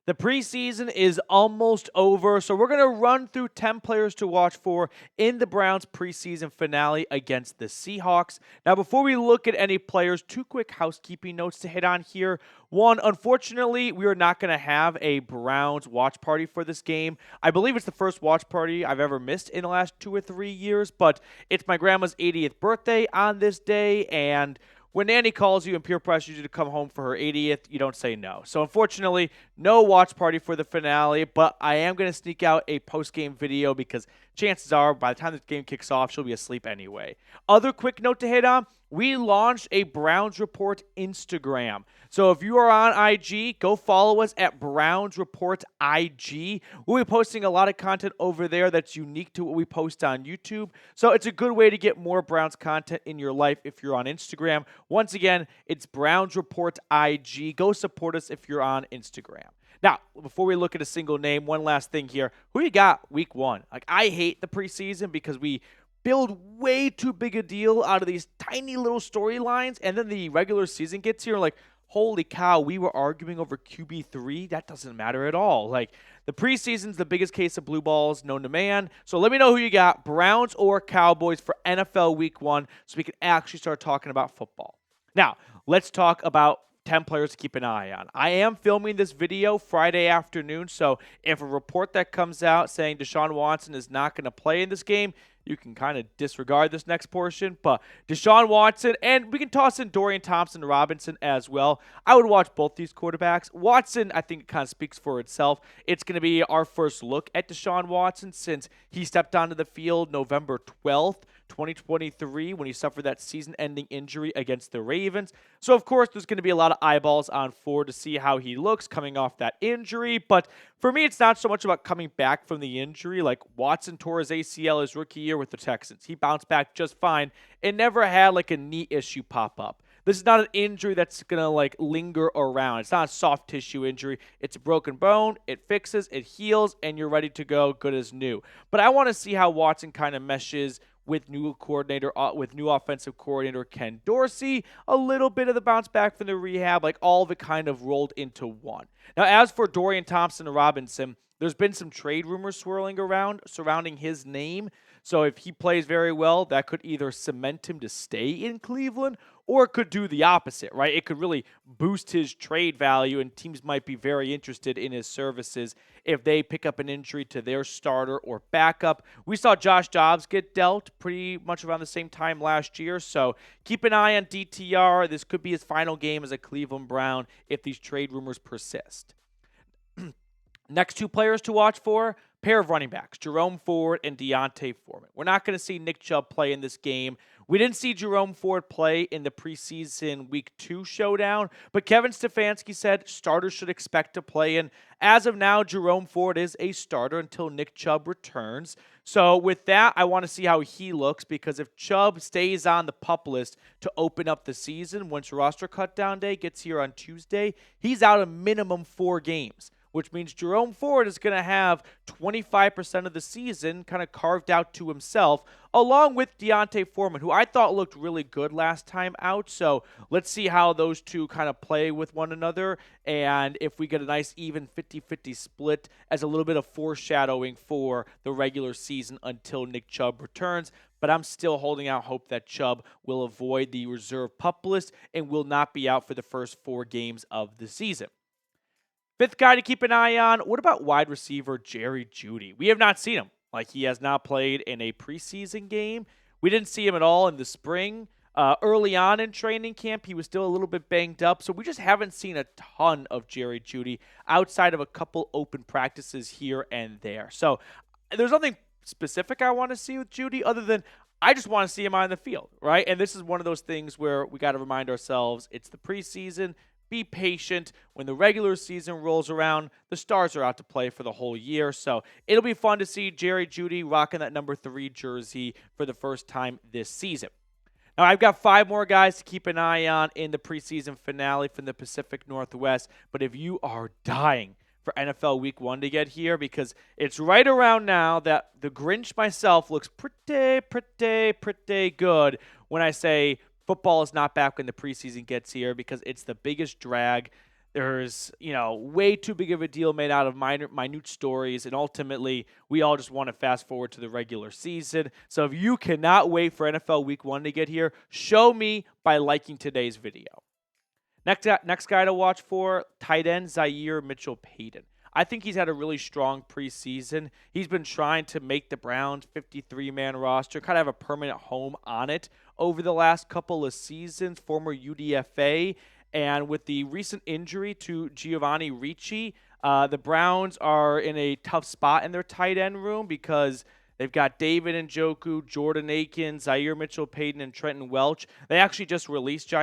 The preseason is almost over, so we're going to run through 10 players to watch for in the Browns preseason finale against the Seahawks. Now, before we look at any players, two quick housekeeping notes to hit on here. One, unfortunately, we are not going to have a Browns watch party for this game. I believe it's the first watch party I've ever missed in the last 2 or 3 years, but it's my grandma's 80th birthday on this day, and when Nanny calls you and peer pressures you to come home for her 80th, you don't say no. So unfortunately, no watch party for the finale, but I am going to sneak out a post-game video because chances are by the time this game kicks off, she'll be asleep anyway. Other quick note to hit on, we launched a Browns Report Instagram. So if you are on IG, go follow us at Browns Report IG. We'll be posting a lot of content over there that's unique to what we post on YouTube. So it's a good way to get more Browns content in your life if you're on Instagram. Once again, it's Browns Report IG. Go support us if you're on Instagram. Now, before we look at a single name, one last thing here. Who you got week one? I hate the preseason because we build way too big a deal out of these tiny little storylines, and then the regular season gets here, holy cow, we were arguing over QB3? That doesn't matter at all. The preseason's the biggest case of blue balls known to man. So let me know who you got, Browns or Cowboys, for NFL Week 1, so we can actually start talking about football. Now, let's talk about 10 players to keep an eye on. I am filming this video Friday afternoon, so if a report that comes out saying Deshaun Watson is not going to play in this game, you can kind of disregard this next portion. But Deshaun Watson, and we can toss in Dorian Thompson-Robinson as well. I would watch both these quarterbacks. Watson, I think, kind of speaks for itself. It's going to be our first look at Deshaun Watson since he stepped onto the field November 12th, 2023, when he suffered that season-ending injury against the Ravens. So, of course, there's going to be a lot of eyeballs on Ford to see how he looks coming off that injury. But for me, it's not so much about coming back from the injury. Watson tore his ACL his rookie year with the Texans. He bounced back just fine and never had a knee issue pop up. This is not an injury that's going to linger around. It's not a soft tissue injury. It's a broken bone. It fixes, it heals, and you're ready to go, good as new. But I want to see how Watson kind of meshes with new offensive coordinator Ken Dorsey, a little bit of the bounce back from the rehab, all of it kind of rolled into one. Now, as for Dorian Thompson-Robinson, there's been some trade rumors swirling around surrounding his name. So if he plays very well, that could either cement him to stay in Cleveland or it could do the opposite, right? It could really boost his trade value, and teams might be very interested in his services if they pick up an injury to their starter or backup. We saw Josh Dobbs get dealt pretty much around the same time last year, so keep an eye on DTR. This could be his final game as a Cleveland Brown if these trade rumors persist. Next two players to watch for, pair of running backs, Jerome Ford and D'Onta Foreman. We're not going to see Nick Chubb play in this game. We didn't see Jerome Ford play in the preseason Week 2 showdown, but Kevin Stefanski said starters should expect to play, and as of now, Jerome Ford is a starter until Nick Chubb returns. So with that, I want to see how he looks, because if Chubb stays on the PUP list to open up the season once roster cutdown day gets here on Tuesday, he's out a minimum 4 games, which means Jerome Ford is going to have 25% of the season kind of carved out to himself, along with D'Onta Foreman, who I thought looked really good last time out. So let's see how those two kind of play with one another, and if we get a nice even 50-50 split as a little bit of foreshadowing for the regular season until Nick Chubb returns. But I'm still holding out hope that Chubb will avoid the reserve PUP list and will not be out for the first 4 games of the season. Fifth guy to keep an eye on, what about wide receiver Jerry Jeudy? We have not seen him. He has not played in a preseason game. We didn't see him at all in the spring. Early on in training camp, he was still a little bit banged up, so we just haven't seen a ton of Jerry Jeudy outside of a couple open practices here and there. So there's nothing specific I want to see with Jeudy other than I just want to see him on the field, right? And this is one of those things where we got to remind ourselves it's the preseason. Be patient. When the regular season rolls around, the stars are out to play for the whole year. So it'll be fun to see Jerry Jeudy rocking that number 3 jersey for the first time this season. Now, I've got 5 more guys to keep an eye on in the preseason finale from the Pacific Northwest. But if you are dying for NFL Week 1 to get here, because it's right around now that the Grinch myself looks pretty good when I say football is not back when the preseason gets here, because it's the biggest drag. There's, way too big of a deal made out of minute stories, and ultimately, we all just want to fast forward to the regular season. So if you cannot wait for NFL Week 1 to get here, show me by liking today's video. Next guy to watch for, tight end Zaire Mitchell-Paden. I think he's had a really strong preseason. He's been trying to make the Browns 53-man roster, kind of have a permanent home on it over the last couple of seasons, former UDFA. And with the recent injury to Giovanni Ricci, the Browns are in a tough spot in their tight end room because they've got David Njoku, Jordan Akins, Zaire Mitchell-Paden, and Trenton Welch. They actually just released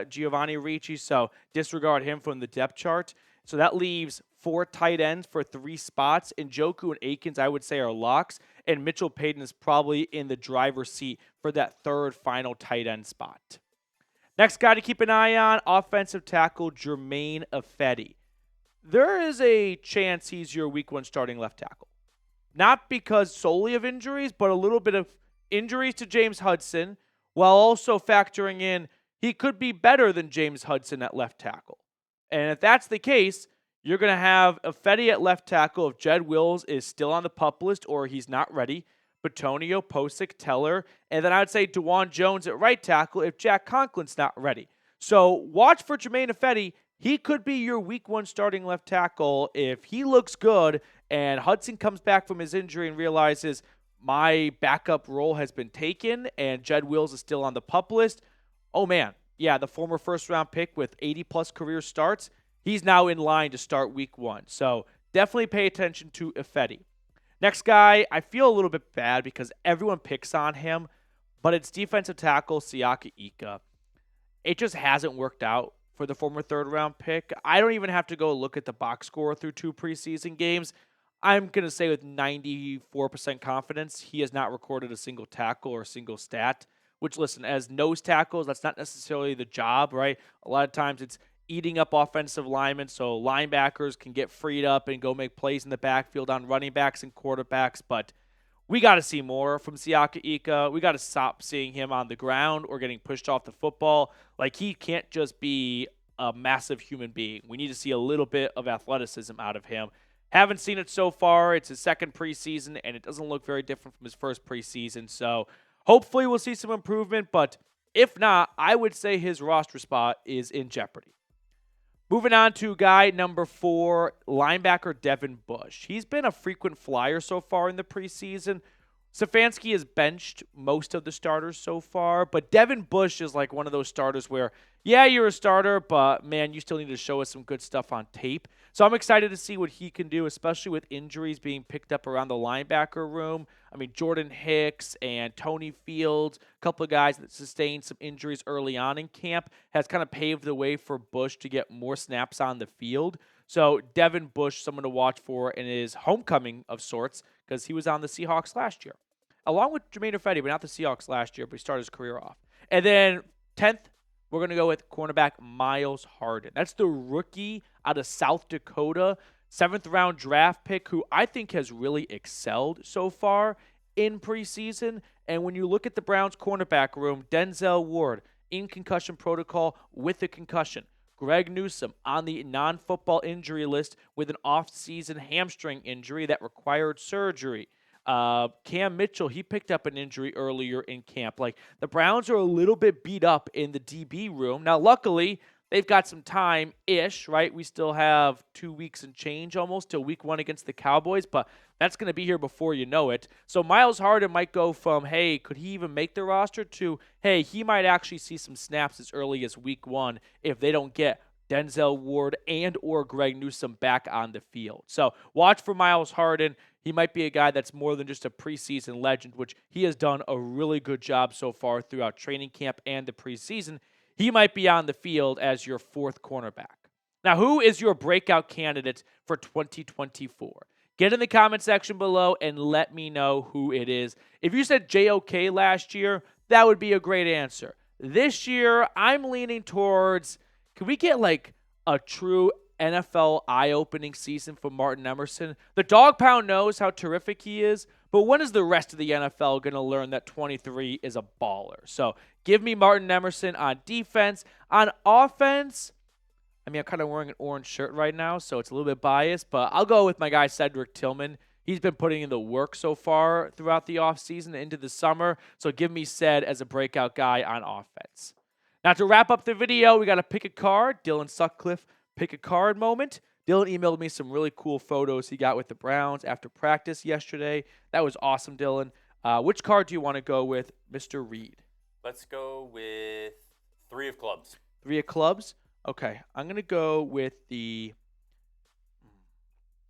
Giovanni Ricci, so disregard him from the depth chart. So that leaves 4 tight ends for 3 spots. Njoku and Akins, I would say, are locks. And Mitchell-Paden is probably in the driver's seat for that third final tight end spot. Next guy to keep an eye on, offensive tackle Germain Ifedi. There is a chance he's your week 1 starting left tackle. Not because solely of injuries, but a little bit of injuries to James Hudson, while also factoring in he could be better than James Hudson at left tackle. And if that's the case, you're going to have Ifedi at left tackle if Jed Wills is still on the PUP list or he's not ready. Bitonio, Posick, Teller, and then I would say DeJuan Jones at right tackle if Jack Conklin's not ready. So watch for Germain Ifedi. He could be your week 1 starting left tackle if he looks good and Hudson comes back from his injury and realizes my backup role has been taken and Jed Wills is still on the PUP list. Oh man, yeah, the former first-round pick with 80-plus career starts, he's now in line to start week 1. So definitely pay attention to Ifedi. Next guy, I feel a little bit bad because everyone picks on him, but it's defensive tackle Siaki Ika. It just hasn't worked out for the former third-round pick. I don't even have to go look at the box score through 2 preseason games. I'm going to say with 94% confidence, he has not recorded a single tackle or a single stat, which, listen, as nose tackles, that's not necessarily the job, right? A lot of times it's eating up offensive linemen so linebackers can get freed up and go make plays in the backfield on running backs and quarterbacks. But we got to see more from Siaki Ika. We got to stop seeing him on the ground or getting pushed off the football. Like, he can't just be a massive human being. We need to see a little bit of athleticism out of him. Haven't seen it so far. It's his second preseason, and it doesn't look very different from his first preseason. So hopefully we'll see some improvement. But if not, I would say his roster spot is in jeopardy. Moving on to guy number 4, linebacker Devin Bush. He's been a frequent flyer so far in the preseason. Stefanski has benched most of the starters so far, but Devin Bush is like one of those starters where, yeah, you're a starter, but man, you still need to show us some good stuff on tape. So I'm excited to see what he can do, especially with injuries being picked up around the linebacker room. I mean, Jordan Hicks and Tony Fields, a couple of guys that sustained some injuries early on in camp, has kind of paved the way for Bush to get more snaps on the field. So Devin Bush, someone to watch for in his homecoming of sorts, because he was on the Seahawks last year, along with Germain Ifedi, but not the Seahawks last year, but he started his career off. And then 10th, we're going to go with cornerback Myles Harden. That's the rookie out of South Dakota, 7th-round draft pick who I think has really excelled so far in preseason. And when you look at the Browns cornerback room, Denzel Ward in concussion protocol with a concussion. Greg Newsome on the non-football injury list with an off-season hamstring injury that required surgery. Cam Mitchell, he picked up an injury earlier in camp. Like, the Browns are a little bit beat up in the DB room. Now, luckily, they've got some time-ish, right? We still have 2 weeks and change almost till week 1 against the Cowboys, but that's going to be here before you know it. So Myles Harden might go from, hey, could he even make the roster, to, hey, he might actually see some snaps as early as week 1 if they don't get Denzel Ward and or Greg Newsome back on the field. So watch for Myles Harden. He might be a guy that's more than just a preseason legend, which he has done a really good job so far throughout training camp and the preseason. He might be on the field as your 4th cornerback. Now, who is your breakout candidate for 2024? Get in the comment section below and let me know who it is. If you said JOK last year, that would be a great answer. This year, I'm leaning towards, can we get like a true NFL eye-opening season for Martin Emerson? The Dawg Pound knows how terrific he is, but when is the rest of the NFL going to learn that 23 is a baller? So give me Martin Emerson on defense. On offense, I mean, I'm kind of wearing an orange shirt right now, so it's a little bit biased, but I'll go with my guy Cedric Tillman. He's been putting in the work so far throughout the offseason into the summer, so give me Ced as a breakout guy on offense. Now, to wrap up the video, we got to pick a card. Dylan Sutcliffe, pick a card moment. Dylan emailed me some really cool photos he got with the Browns after practice yesterday. That was awesome, Dylan. Which card do you want to go with, Mr. Reed? Let's go with 3 of clubs. 3 of clubs? Okay, I'm going to go with the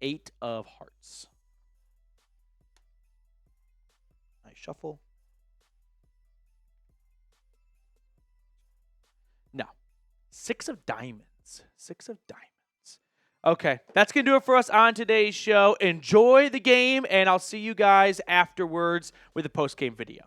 8 of hearts. Nice shuffle. No. 6 of diamonds. 6 of diamonds. Okay, that's going to do it for us on today's show. Enjoy the game, and I'll see you guys afterwards with a post-game video.